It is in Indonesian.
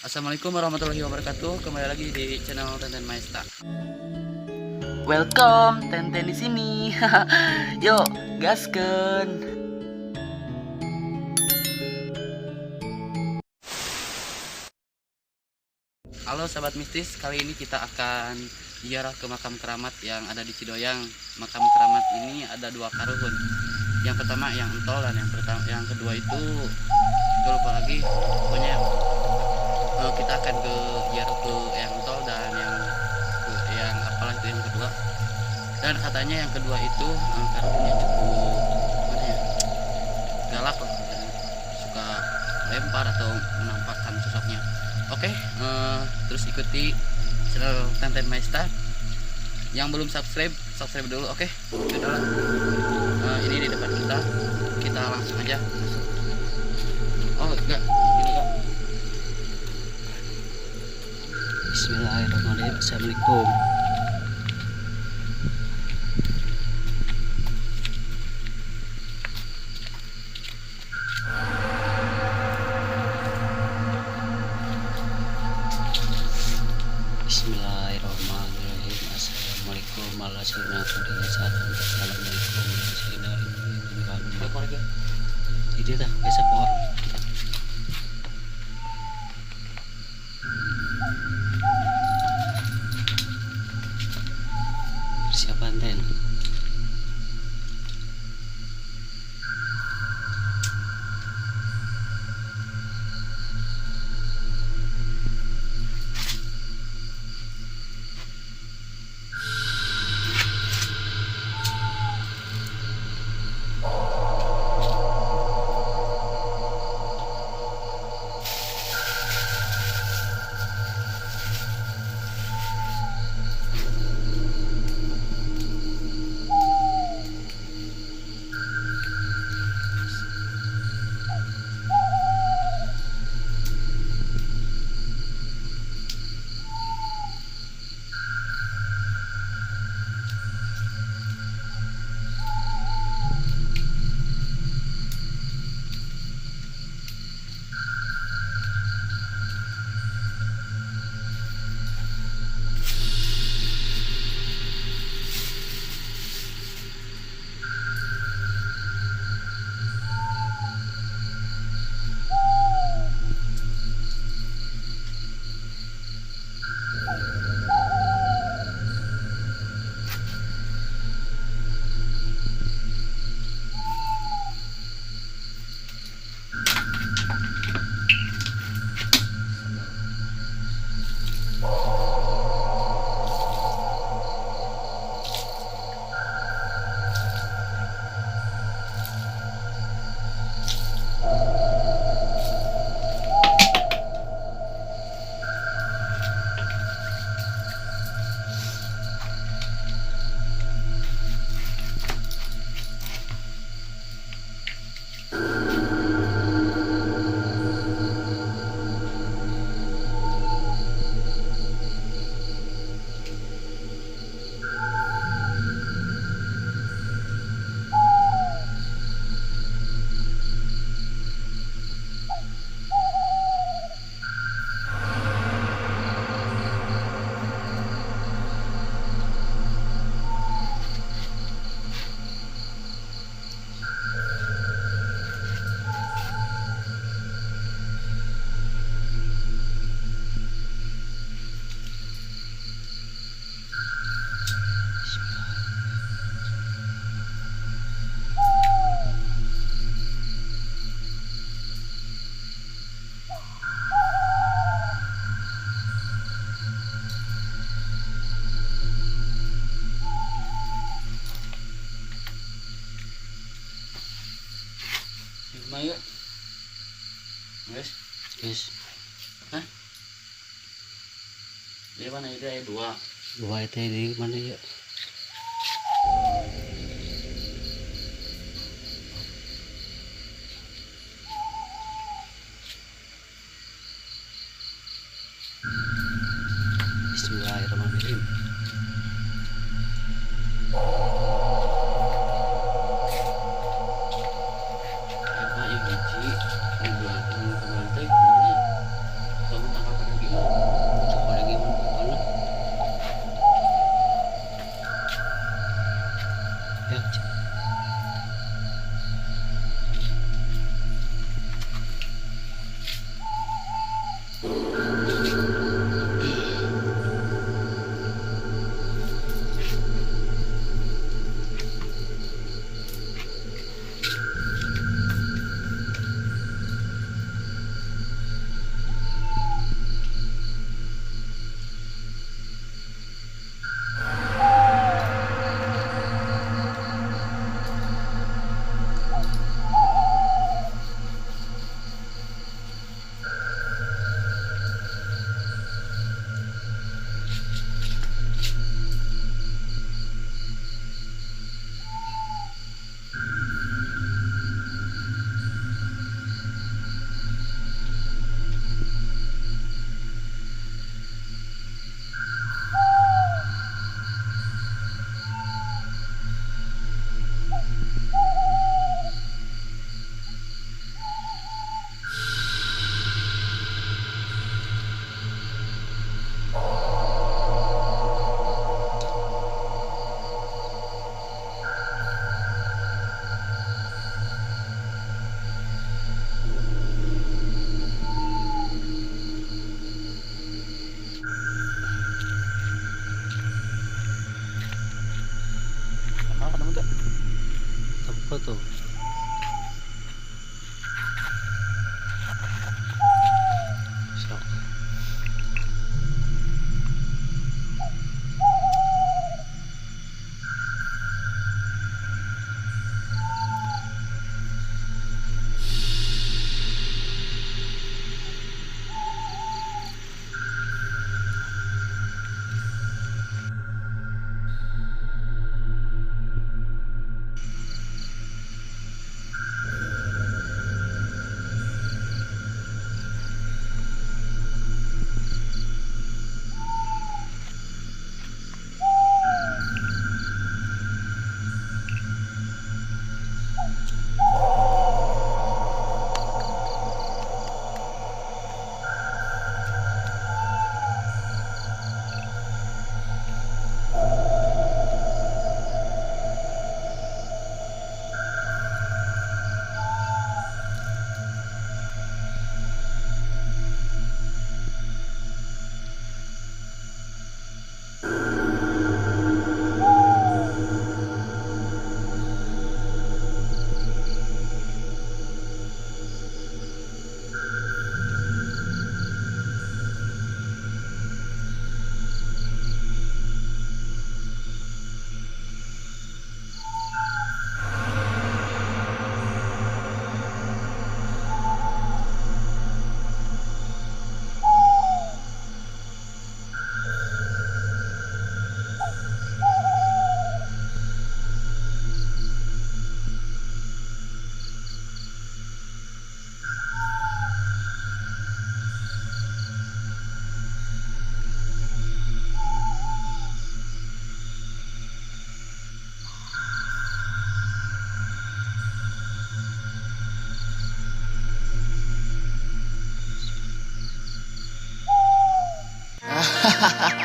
Assalamualaikum warahmatullahi wabarakatuh. Kembali lagi di channel Tenten Maesta. Welcome, Tenten di sini. Yuk, gaskeun. Halo sahabat mistis, kali ini kita akan ziarah ke makam keramat yang ada di Cidoyang. Makam keramat ini ada dua karuhun. Yang pertama yang entol dan yang kedua itu gue lupa lagi. Pokoknya kita akan ke ziarah ke yang entol dan yang apalah itu yang kedua. Dan katanya yang kedua itu karuhunnya cukup gimana ya, galak lah, suka lempar atau menampakkan sosoknya. Oke, terus ikuti channel Tenten Maesta. Yang belum subscribe dulu. Oke, udah lah. Ini di depan kita langsung aja masuk. Oh enggak, ini enggak. Bismillahirrahmanirrahim. Assalamualaikum. Bismillahirrahmanirrahim. Assalamualaikum warahmatullahi wabarakatuh. Assalamualaikum warahmatullahi wabarakatuh. Ini dah biasa pohon. Persiapan ten. Mayo. Guys. Hah? Di mana itu ada dua? Dua itu di mana ya? Bismillahirrahmanirrahim. Apa yang hiji yang dua yang teh Hahaha.